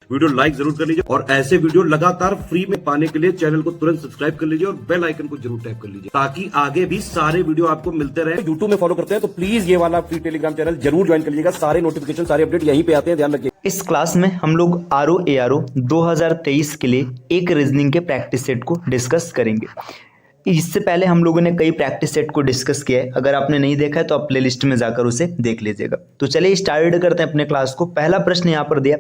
Video like जरूर कर लीजिए और ऐसे वीडियो लगातार फ्री में पाने के लिए चैनल को तुरंत सब्सक्राइब कर लीजिए और बेल आइकन को जरूर टैप कर लीजिए ताकि आगे भी सारे वीडियो आपको मिलते रहे। यूट्यूब में फॉलो करते हैं तो प्लीज ये वाला फ्री टेलीग्राम चैनल जरूर ज्वाइन कर लीजिएगा। सारे नोटिफिकेशन सारे अपडेट यहीं पे आते हैं, ध्यान रखिए। इस क्लास में हम लोग आरओ 2023 के लिए एक रीजनिंग के प्रैक्टिस सेट को डिस्कस करेंगे। इससे पहले हम लोगों ने कई प्रैक्टिस सेट को डिस्कस किया है, अगर आपने नहीं देखा है तो आप प्लेलिस्ट में जाकर उसे देख लीजिएगा। तो चलिए स्टार्ट करते हैं अपने क्लास को। पहला प्रश्न यहाँ पर दिया,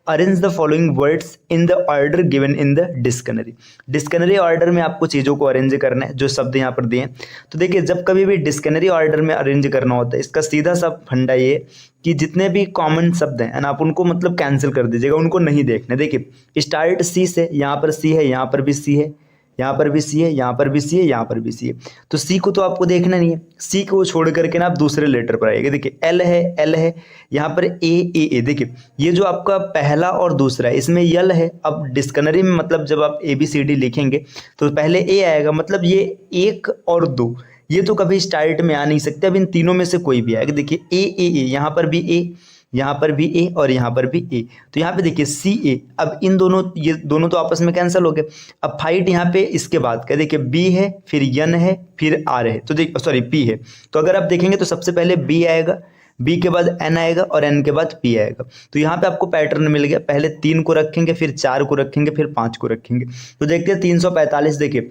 arrange the following words in the order given in the dictionary. Dictionary order में आपको चीज़ों को अरेंज करना है, जो शब्द यहाँ पर दिए हैं। तो देखिए, जब कभी भी डिक्शनरी ऑर्डर में अरेंज करना होता है, इसका सीधा सा फंडा ये कि जितने भी कॉमन शब्द हैं ना, आप उनको मतलब कैंसिल कर दीजिएगा, उनको नहीं देखने। देखिए स्टार्ट सी से, यहाँ पर सी है, यहाँ पर भी सी है, यहाँ पर भी सी है, यहाँ पर भी सी है, यहाँ पर भी सी है। तो सी को तो आपको देखना नहीं है, सी को छोड़ करके ना आप दूसरे लेटर पर आएगा। देखिए एल है, एल है, यहाँ पर ए। देखिए ये जो आपका पहला और दूसरा है, इसमें यल है। अब डिक्शनरी में मतलब जब आप ABCD लिखेंगे तो पहले ए आएगा, मतलब ये 1 और 2 ये तो कभी स्टार्ट में आ नहीं सकते। अब इन तीनों में से कोई भी आएगा। देखिए ए, यहाँ पर भी ए, यहाँ पर भी ए और यहाँ पर भी ए। तो यहाँ पे देखिए CA। अब इन दोनों, ये दोनों तो आपस में कैंसिल हो गए। अब फाइट यहाँ पे इसके बाद का देखिए B है, फिर यन है, फिर R है, तो देखिए सॉरी P है। तो अगर आप देखेंगे तो सबसे पहले B आएगा, B के बाद N आएगा और N के बाद P आएगा। तो यहाँ पे आपको पैटर्न मिल गया, पहले 3 को रखेंगे, फिर 4 को रखेंगे, फिर 5 को रखेंगे। तो देखते हैं 345। देखिए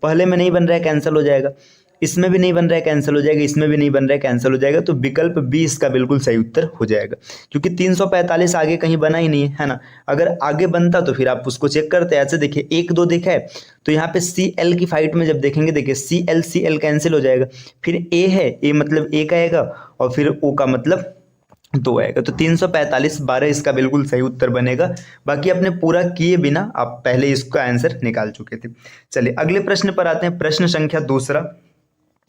पहले में नहीं बन रहा है, कैंसिल हो जाएगा, इसमें भी नहीं बन रहा है, कैंसिल हो जाएगा, इसमें भी नहीं बन रहा है, कैंसिल हो जाएगा। तो विकल्प बी इसका बिल्कुल सही उत्तर हो जाएगा, क्योंकि 345 आगे कहीं बना ही नहीं है ना। अगर आगे बनता तो फिर आप उसको चेक करते। ऐसे देखिए 1 2 देखा है, तो यहाँ पे CL की फाइट में जब देखेंगे, देखिए CL कैंसिल हो जाएगा। फिर ए है, ए मतलब 1 आएगा और फिर O का मतलब 2 आएगा। तो 345 12 इसका बिल्कुल सही उत्तर बनेगा। बाकी आपने पूरा किए बिना आप पहले इसका आंसर निकाल चुके थे। चलिए अगले प्रश्न पर आते हैं। प्रश्न संख्या दूसरा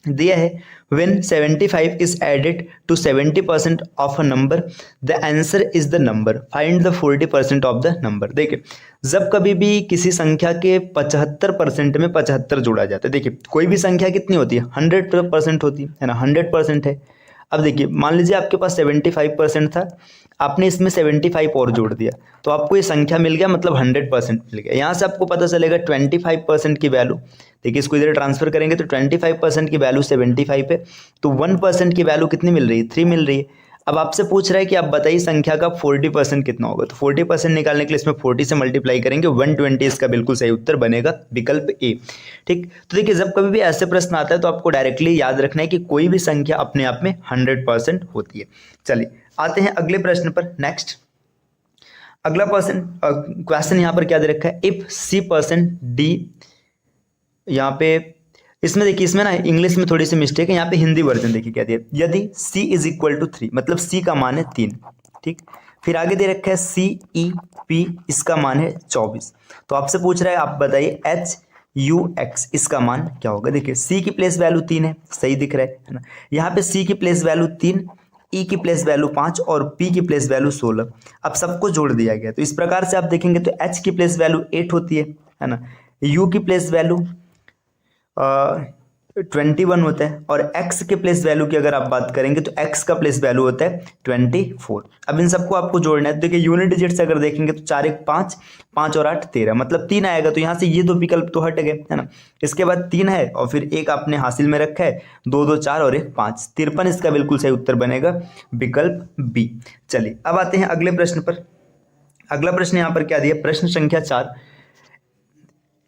दिया है, when 75 is added to 70% of a number the answer is the number, find the 40% of the number। देखिए जब कभी भी किसी संख्या के 75% में 75 जोड़ा जाता है, देखिए कोई भी संख्या कितनी होती है, 100% होती है ना, 100% है। अब देखिए मान लीजिए आपके पास 75% था, आपने इसमें 75 और जोड़ दिया, तो आपको ये संख्या मिल गया, मतलब 100% मिल गया। यहाँ से आपको पता चलेगा 25% की वैल्यू, देखिए इसको इधर ट्रांसफर करेंगे तो 25% की वैल्यू 75 है, तो 1% की वैल्यू कितनी मिल रही है, 3 मिल रही है। अब आपसे पूछ रहा है कि आप बताइए संख्या का 40% कितना होगा। तो 40% निकालने के लिए इसमें 40 से मल्टीप्लाई करेंगे, 120 इसका बिल्कुल सही उत्तर बनेगा, विकल्प ए। ठीक, तो देखिए जब कभी भी ऐसे प्रश्न आता है तो आपको डायरेक्टली याद रखना है कि कोई भी संख्या अपने आप में 100% होती है। चलिए आते हैं अगले प्रश्न पर। नेक्स्ट अगला क्वेश्चन यहाँ पर क्या दे रखा है, इफ C%D, यहाँ पे इसमें देखिए, इसमें ना इंग्लिश में थोड़ी सी मिस्टेक है, यहाँ पे हिंदी वर्जन देखिए क्या दिया, यदि C = 3, मतलब C का मान है 3। ठीक, फिर आगे दे रखा है CEP, इसका मान है 24। तो आपसे पूछ रहा है आप बताइए HUX इसका मान क्या होगा। देखिए C की प्लेस वैल्यू 3 है, सही दिख रहा है ना। यहाँ पे C की प्लेस वैल्यू 3, E की प्लेस वैल्यू 5 और P की प्लेस वैल्यू 16। अब सबको जोड़ दिया गया, तो इस प्रकार से आप देखेंगे तो H की प्लेस वैल्यू 8 होती है ना, U की प्लेस वैल्यू 21 होता है और x के प्लेस वैल्यू की अगर आप बात करेंगे तो x का प्लेस वैल्यू होता है 24। अब इन सबको आपको जोड़ना है। देखिए यूनिट डिजिट से अगर देखेंगे तो 4 1 5, 5 और 8 13, मतलब 3 आएगा। तो यहाँ से ये 2 विकल्प तो हट गए, है ना। इसके बाद 3 है और फिर एक आपने हासिल में रखा है, 2 2 4 और 1 5, 53 इसका बिल्कुल सही उत्तर बनेगा, विकल्प बी। चलिए अब आते हैं अगले प्रश्न पर। अगला प्रश्न यहाँ पर क्या दिया, प्रश्न संख्या 4,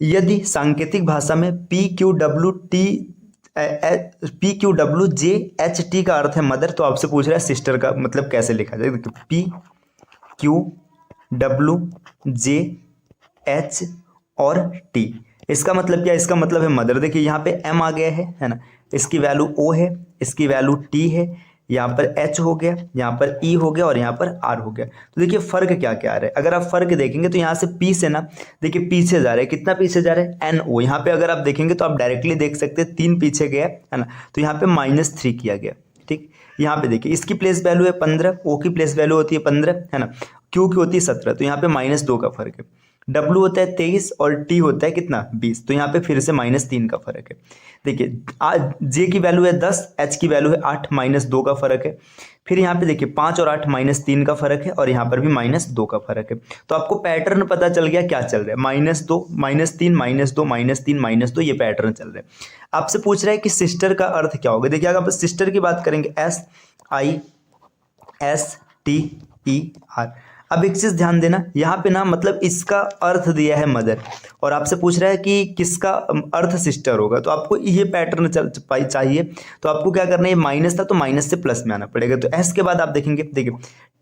यदि सांकेतिक भाषा में PQWJHT का अर्थ है मदर, तो आपसे पूछ रहा है सिस्टर का मतलब कैसे लिखा जाए। PQWJH और T, इसका मतलब क्या, इसका मतलब है मदर। देखिए यहाँ पे M आ गया है ना, इसकी वैल्यू O है, इसकी वैल्यू T है, यहाँ पर H हो गया, यहाँ पर E हो गया और यहाँ पर R हो गया। तो देखिए फर्क क्या क्या आ रहा है, अगर आप फर्क देखेंगे तो यहाँ से P से ना देखिए पीछे जा रहे हैं, कितना पीछे जा रहे हैं, NO। यहाँ पे अगर आप देखेंगे तो आप डायरेक्टली देख सकते हैं 3 पीछे गया है ना, तो यहाँ पे -3 किया गया। ठीक, यहाँ पे देखिए इसकी प्लेस वैल्यू है 15, O की प्लेस वैल्यू होती है 15, है ना। क्यू की होती है 17, तो यहाँ पे -2 का फर्क है। W होता है 23 और T होता है कितना 20, तो यहाँ पे फिर से -3 का फर्क है। देखिए J की वैल्यू है 10, H की वैल्यू है 8, -2 का फर्क है। फिर यहाँ पे देखिए 5 और 8 -3 का फर्क है, और यहाँ पर भी -2 का फर्क है। तो आपको पैटर्न पता चल गया क्या चल रहा है, -2 -3 -2 -3 -2, ये पैटर्न चल रहा है। आपसे पूछ रहा है कि सिस्टर का अर्थ क्या होगा। देखिए अगर आप सिस्टर की बात करेंगे SISTER। अब एक चीज ध्यान देना, यहाँ पे ना मतलब इसका अर्थ दिया है मदर, और आपसे पूछ रहा है कि किसका अर्थ सिस्टर होगा, तो आपको ये पैटर्न चाहिए। तो आपको क्या करना है, माइनस था तो माइनस से प्लस में आना पड़ेगा। तो एस के बाद आप देखेंगे, देखिए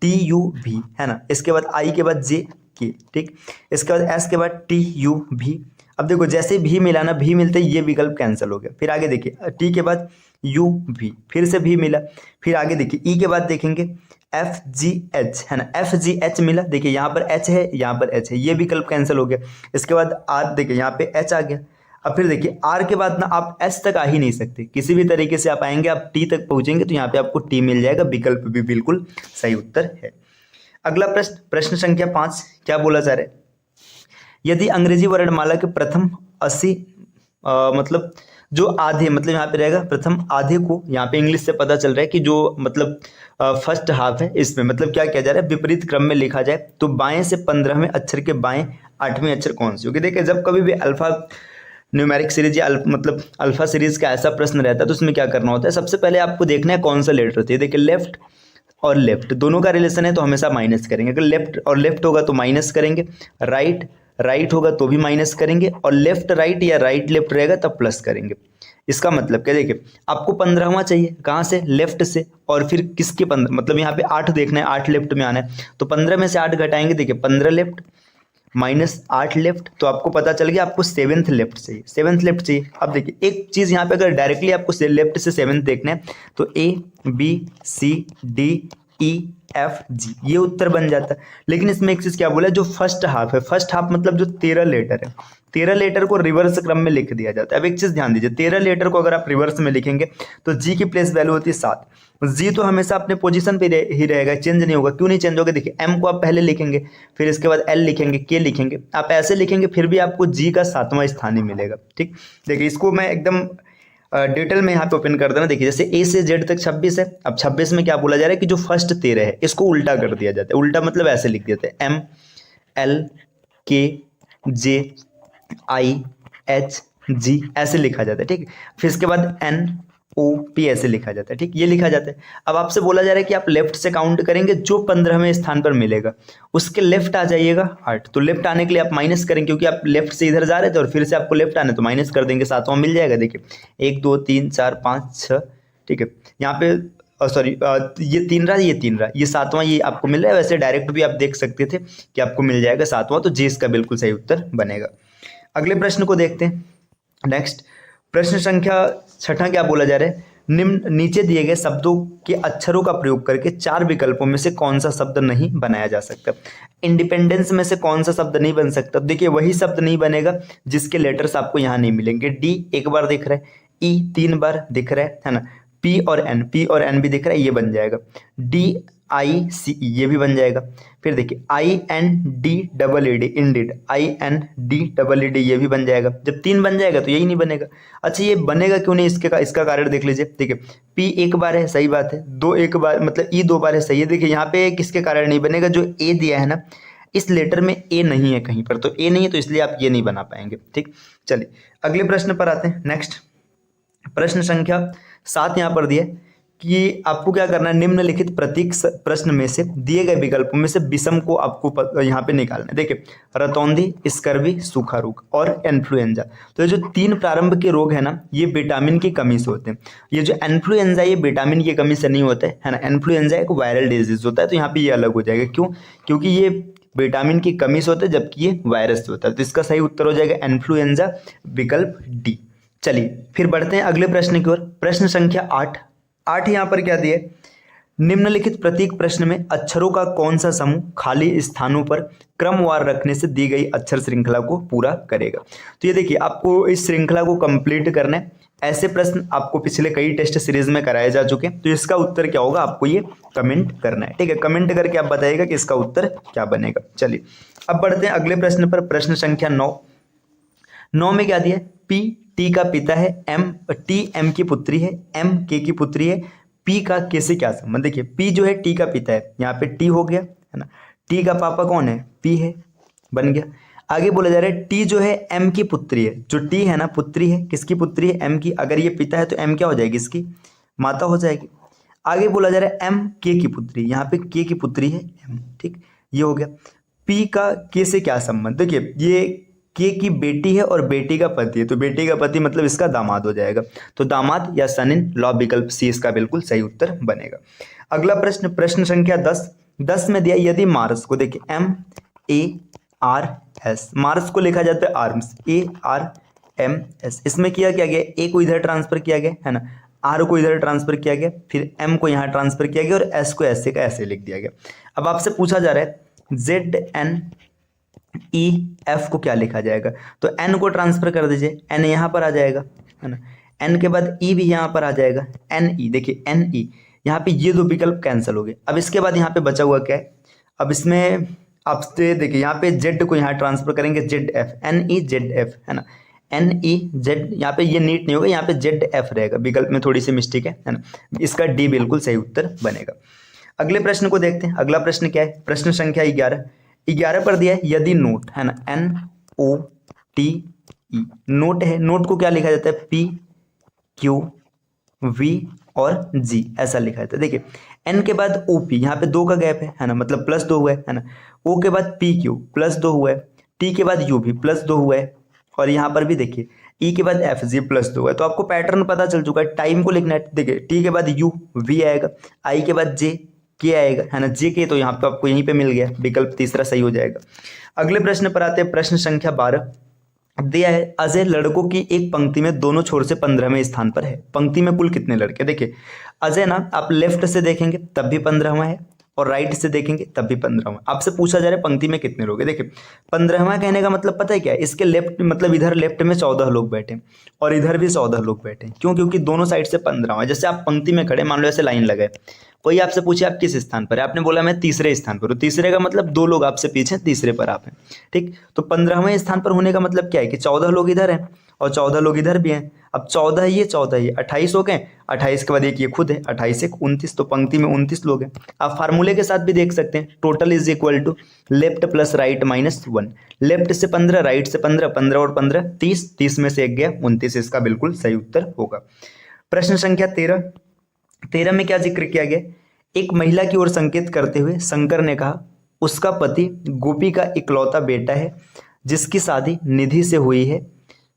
TUV है ना, इसके बाद I के बाद JK, ठीक, इसके बाद S के बाद TUV। अब देखो जैसे भी मिला ना, भी मिलते ही ये विकल्प कैंसिल हो गया। फिर आगे देखिए T के बाद UV, फिर से भी मिला। फिर आगे देखिए E के बाद देखेंगे FGH है ना, FGH मिला। देखिए यहाँ पर H है, यहाँ पर H है, ये विकल्प कैंसिल हो गया। इसके बाद R, देखिए यहाँ पे H आ गया। अब फिर देखिए R के बाद ना आप S तक आ ही नहीं सकते, किसी भी तरीके से आप आएंगे, आप T तक पहुंचेंगे तो यहाँ पे आपको T मिल जाएगा। विकल्प भी बिल्कुल सही उत्तर है। अगला प्रश्न, प्रश्न संख्या 5, क्या बोला जा रहा है, यदि अंग्रेजी वर्णमाला के प्रथम 80 मतलब जो आधे, मतलब यहाँ पे रहेगा प्रथम आधे को, यहाँ पे इंग्लिश से पता चल रहा है कि जो मतलब फर्स्ट हाफ है, इसमें मतलब क्या किया जा रहा है, विपरीत क्रम में लिखा जाए तो बाएं से 15वें अक्षर के बाएं 8वें अक्षर कौन सी होगी। देखिए जब कभी भी अल्फा न्यूमेरिक सीरीज या मतलब अल्फा सीरीज का ऐसा प्रश्न रहता है तो उसमें क्या करना होता है, सबसे पहले आपको देखना है कौन सा लेटर होती है। देखिए लेफ्ट और लेफ्ट दोनों का रिलेशन है तो हमेशा माइनस करेंगे, अगर लेफ्ट और लेफ्ट होगा तो माइनस करेंगे, राइट राइट होगा तो भी माइनस करेंगे, और लेफ्ट राइट या राइट लेफ्ट रहेगा तब प्लस करेंगे। इसका मतलब क्या, देखिए आपको 15वां चाहिए, कहाँ से, लेफ्ट से, और फिर किसके 15, मतलब यहाँ पे 8 देखना है, 8 लेफ्ट में आना है, तो 15 में से 8 घटाएंगे, देखिए 15 लेफ्ट -8 लेफ्ट, तो आपको पता चल गया आपको 7th लेफ्ट चाहिए, 7th लेफ्ट चाहिए। अब देखिए एक चीज़ यहाँ पे अगर डायरेक्टली आपको लेफ्ट से 7th देखना है तो ABCDEFG ये उत्तर बन जाता है। लेकिन इसमें एक चीज़ क्या बोला, जो फर्स्ट हाफ है, फर्स्ट हाफ मतलब जो 13 लेटर है, 13 लेटर को रिवर्स क्रम में लिख दिया जाता है। अब एक चीज़ ध्यान दीजिए, 13 लेटर को अगर आप रिवर्स में लिखेंगे तो जी की प्लेस वैल्यू होती है 7, जी तो हमेशा अपने पोजीशन पे ही रहेगा, चेंज नहीं होगा। क्यों नहीं चेंज होगा, देखिए एम को आप पहले लिखेंगे, फिर इसके बाद एल लिखेंगे, के लिखेंगे, आप ऐसे लिखेंगे फिर भी आपको जी का 7वां स्थान ही मिलेगा। ठीक, देखिए इसको मैं एकदम डिटेल में यहाँ पे ओपन कर देना। देखिए जैसे ए से जेड तक 26 है, अब 26 में क्या बोला जा रहा है कि जो फर्स्ट 13 है इसको उल्टा कर दिया जाता है। उल्टा मतलब ऐसे लिख देते हैं MLKJIHG ऐसे लिखा जाता है। ठीक, फिर इसके बाद NOP ऐसे लिखा जाता है। ठीक, ये लिखा जाता है। अब आपसे बोला जा रहा है कि आप लेफ्ट से काउंट करेंगे, जो 15वें स्थान पर मिलेगा उसके लेफ्ट आ जाइएगा 8, तो लेफ्ट आने के लिए आप माइनस करेंगे, क्योंकि आप लेफ्ट से इधर जा रहे थे और फिर से आपको लेफ्ट आने तो माइनस कर देंगे, 7वां मिल जाएगा। देखिए 1 2 3 4 5 6, ठीक है, यहाँ पे सॉरी ये 3 रहा, ये 3 रहा, ये 7वां ये आपको मिल रहा है। वैसे डायरेक्ट भी आप देख सकते थे कि आपको मिल जाएगा 7वां, तो जी इसका बिल्कुल सही उत्तर बनेगा। अगले प्रश्न को देखते हैं। नेक्स्ट प्रश्न संख्या 6 क्या बोला जा रहा है, निम्न नीचे दिए गए शब्दों के अक्षरों का प्रयोग करके 4 विकल्पों में से कौन सा शब्द नहीं बनाया जा सकता। इंडिपेंडेंस में से कौन सा शब्द नहीं बन सकता, देखिए वही शब्द नहीं बनेगा जिसके लेटर्स आपको यहाँ नहीं मिलेंगे। डी एक बार दिख रहा है, ई 3 बार दिख रहा है ना, पी और एन भी दिख रहा है, ये बन जाएगा। DICE ये भी बन जाएगा। फिर देखिए INDEED इंडिड, INDEED ये भी बन जाएगा। जब 3 बन जाएगा तो यही नहीं बनेगा। अच्छा ये बनेगा क्यों नहीं, इसका कारण देख लीजिए। देखिए P एक बार है, सही बात है, 2 एक बार मतलब E 2 बार है, सही है। देखिए यहाँ पे किसके कारण नहीं बनेगा, जो A दिया है ना इस लेटर में A नहीं है कहीं पर, तो A नहीं है तो इसलिए आप ये नहीं बना पाएंगे। ठीक, चलिए अगले प्रश्न पर आते हैं। नेक्स्ट प्रश्न संख्या 7 यहाँ पर दिया कि आपको क्या करना है, निम्नलिखित प्रतीक प्रश्न में से दिए गए विकल्पों में से विषम को आपको यहाँ पे निकालना है। देखिए रतौंधी, स्कर्वी, सूखा रोग और इन्फ्लुएंजा। तो ये जो 3 प्रारंभ के रोग है ना, ये विटामिन की कमी से होते हैं। ये जो इन्फ्लुएंजा ये विटामिन की कमी से नहीं होता है ना, इन्फ्लुएंजा एक वायरल डिजीज होता है, तो यहाँ पे ये अलग हो जाएगा। क्यों, क्योंकि ये विटामिन की कमी से होता है जबकि ये वायरस से होता है। तो इसका सही उत्तर हो जाएगा इन्फ्लुएंजा, विकल्प डी। चलिए फिर बढ़ते हैं अगले प्रश्न की ओर। प्रश्न संख्या 8 यहाँ पर क्या दिए, निम्नलिखित प्रतीक प्रश्न में अक्षरों का कौन सा समूह खाली स्थानों पर क्रमवार रखने से दी गई अक्षर श्रृंखला को पूरा करेगा। तो ये देखिए, आपको इस श्रृंखला को कंप्लीट करना है। ऐसे प्रश्न आपको पिछले कई टेस्ट सीरीज में कराए जा चुके हैं। तो इसका उत्तर क्या होगा, आपको ये कमेंट करना है। ठीक है, कमेंट करके आप बताइएगा कि इसका उत्तर क्या बनेगा। चलिए अब बढ़ते हैं अगले प्रश्न पर। प्रश्न संख्या 9 में क्या दिया है, पी टी का पिता है, एम टी एम की पुत्री है, एम के की पुत्री है, पी का के से क्या संबंध। देखिए पी जो है टी का पिता है, यहाँ पे टी हो गया है ना, टी का पापा कौन है, पी है, बन गया। आगे बोला जा रहा है टी जो है एम की पुत्री है, जो टी है ना पुत्री है, किसकी पुत्री है, एम की। अगर ये पिता है तो एम क्या हो जाएगी, इसकी माता हो जाएगी। आगे बोला जा रहा है एम के की पुत्री, यहाँ पे के की पुत्री है एम, ठीक, ये हो गया। पी का के से क्या संबंध, देखिए ये के की बेटी है और बेटी का पति है, तो बेटी का पति मतलब इसका दामाद हो जाएगा। तो दामाद या सन इन लॉ, विकल्प सी इसका बिल्कुल सही उत्तर बनेगा। अगला प्रश्न, प्रश्न संख्या 10 में दिया, यदि मार्स को, देखिए M A R S, Mars को लिखा जाता है arms, A R M S. इसमें किया क्या गया, ए को इधर ट्रांसफर किया गया है ना, आर को इधर ट्रांसफर किया गया, फिर एम को यहाँ ट्रांसफर किया गया और एस को ऐसे का ऐसे लिख दिया गया। अब आपसे पूछा जा रहा है जेड एन ई एफ को क्या लिखा जाएगा, तो एन को ट्रांसफर कर दीजिए, एन यहाँ पर आ जाएगा है ना, एन के बाद ई भी यहाँ पर आ जाएगा, एन ई, देखिए एन ई, यहाँ पे ये दो विकल्प कैंसिल हो गए। अब इसके बाद यहाँ पे बचा हुआ क्या है, अब इसमें आपसे देखिए यहाँ पे जेड को यहाँ ट्रांसफर करेंगे, Z F, N E Z F है ना, एन ई जेड, यहाँ पे ये नीट नहीं होगा, यहाँ पे जेड एफ रहेगा, विकल्प में थोड़ी सी मिस्टेक है ना, इसका डी बिल्कुल सही उत्तर बनेगा। अगले प्रश्न को देखते हैं। अगला प्रश्न क्या है, प्रश्न संख्या 11 पर दिया है, यदि नोट है ना, N O T E, note है, नोट को क्या लिखा जाता है, पी क्यू वी और जी ऐसा लिखा जाता है। देखिए एन के बाद ओ पी, यहाँ पे 2 का गैप है ना, मतलब +2 हुआ है ना, ओ के बाद पी क्यू +2 हुआ है, टी के बाद यू भी +2 हुआ है, और यहाँ पर भी देखिए ई के बाद एफ जी +2 हुआ है। तो आपको पैटर्न पता चल चुका है, टाइम को लिखना है। देखिए टी के बाद यू वी आएगा, आई के बाद जे के आएगा है ना, जे के, तो यहाँ पे आपको यहीं पे मिल गया, विकल्प तीसरा सही हो जाएगा। अगले प्रश्न पर आते हैं। प्रश्न संख्या 12 दिया है, अजय लड़कों की एक पंक्ति में दोनों छोर से 15वें स्थान पर है। पंक्ति में कुल कितने लड़के, देखिए अजय ना, आप लेफ्ट से देखेंगे तब भी 15वां है और राइट से देखेंगे तब भी 15वां। आपसे पूछा जा रहा है पंक्ति में कितने लोग हैं। देखिए 15वां कहने का मतलब पता है क्या है, इसके लेफ्ट मतलब इधर लेफ्ट में 14 लोग बैठे और इधर भी 14 लोग बैठे। क्यों, क्योंकि दोनों साइड से 15वां। जैसे आप पंक्ति में खड़े, मान लो ऐसे लाइन लगाए, कोई आपसे पूछे आप किस स्थान पर है, आपने बोला मैं तीसरे स्थान पर हूँ, तीसरे का मतलब 2 लोग आपसे पीछे, तीसरे पर आप हैं, ठीक। तो 15वें स्थान पर होने का मतलब क्या है कि 14 लोग इधर हैं और 14 लोग इधर भी हैं। अब 14 ये 14 ये 28 हो गए, 28 के बाद एक ये खुद है, 28 एक 29, तो पंक्ति में 29 लोग हैं। आप फार्मूले के साथ भी देख सकते हैं, total is equal to left plus right -1, left से 15, राइट से 15, 15 और 15 30, 30 में से एक गया 29, इसका बिल्कुल सही उत्तर होगा। प्रश्न संख्या 13 में क्या जिक्र किया गया, एक महिला की ओर संकेत करते हुए शंकर ने कहा, उसका पति गोपी का इकलौता बेटा है जिसकी शादी निधि से हुई है,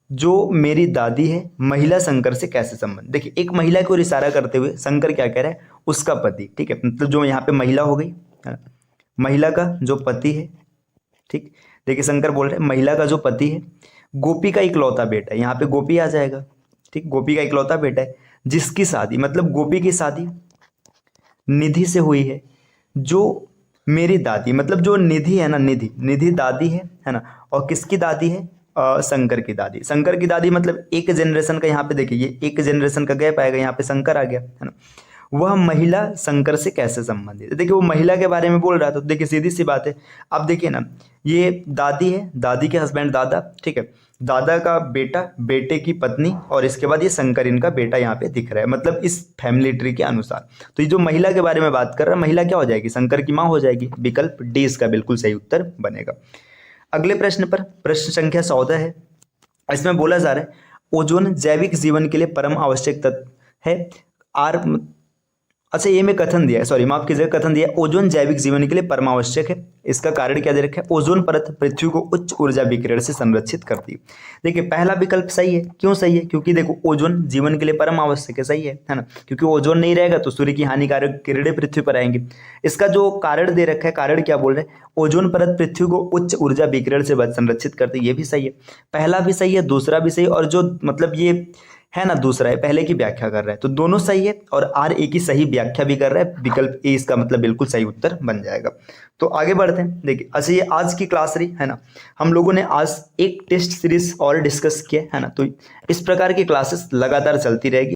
जो मेरी दादी है, महिला शंकर से कैसे संबंध। देखिए एक महिला की ओर इशारा करते हुए शंकर क्या कह रहा है, उसका पति, ठीक है, मतलब जो यहाँ पे महिला हो गई, महिला का जो पति है, ठीक। देखिए शंकर बोल रहे हैं महिला का जो पति है, गोपी का इकलौता बेटा है, यहाँ पे गोपी आ जाएगा, ठीक, गोपी का इकलौता बेटा है, जिसकी शादी मतलब गोपी की शादी निधि से हुई है, जो मेरी दादी मतलब जो निधि है ना, निधि दादी है ना, और किसकी दादी है, शंकर की दादी। शंकर की दादी मतलब एक जनरेशन का, यहाँ पे देखिए ये एक जनरेशन का गैप आएगा, यहाँ पे शंकर आ गया है ना। वह महिला शंकर से कैसे संबंधित है, देखिए वो महिला के बारे में बोल रहा है, तो देखिए सीधी सी बात है। अब देखिए ना, ये दादी है, दादी के हस्बैंड दादा, ठीक है, दादा का बेटा, बेटे की पत्नी, और इसके बाद ये शंकर इनका बेटा यहाँ पे दिख रहा है, मतलब इस फैमिली ट्री के अनुसार। तो ये जो महिला के बारे में बात कर रहा है, महिला क्या हो जाएगी, शंकर की माँ हो जाएगी, विकल्प डी इसका बिल्कुल सही उत्तर बनेगा। अगले प्रश्न पर, प्रश्न संख्या 14 है। इसमें बोला जा रहा है, ओजोन जैविक जीवन के लिए परम आवश्यक तत्व है। अच्छा ये में कथन दिया है, सॉरी माफ कीजिएगा, कथन दिया है, ओजोन जैविक जीवन के लिए परमावश्यक है। इसका कारण क्या दे रखा है, ओजोन परत पृथ्वी को उच्च ऊर्जा विकिरण से संरक्षित करती है। देखिए पहला विकल्प सही है, क्यों सही है, क्योंकि देखो ओजोन जीवन के लिए परम आवश्यक है, सही है ना, क्योंकि ओजोन नहीं रहेगा तो सूर्य की हानिकारक किरणें पृथ्वी पर आएंगी। इसका जो कारण दे रखा है, कारण क्या बोल रहे हैं, ओजोन परत पृथ्वी को उच्च ऊर्जा विकिरण से संरक्षित करती है, ये भी सही है, पहला भी सही है, दूसरा भी सही, और जो मतलब ये है ना, दूसरा है पहले की व्याख्या कर रहा है, तो दोनों सही है और आर ए की सही व्याख्या भी कर रहा है, विकल्प ए इसका मतलब बिल्कुल सही उत्तर बन जाएगा। तो आगे बढ़ते हैं। देखिए अच्छा, ये आज की क्लास रही है ना, हम लोगों ने आज एक टेस्ट सीरीज और डिस्कस किया है ना, तो इस प्रकार की क्लासेस लगातार चलती रहेगी।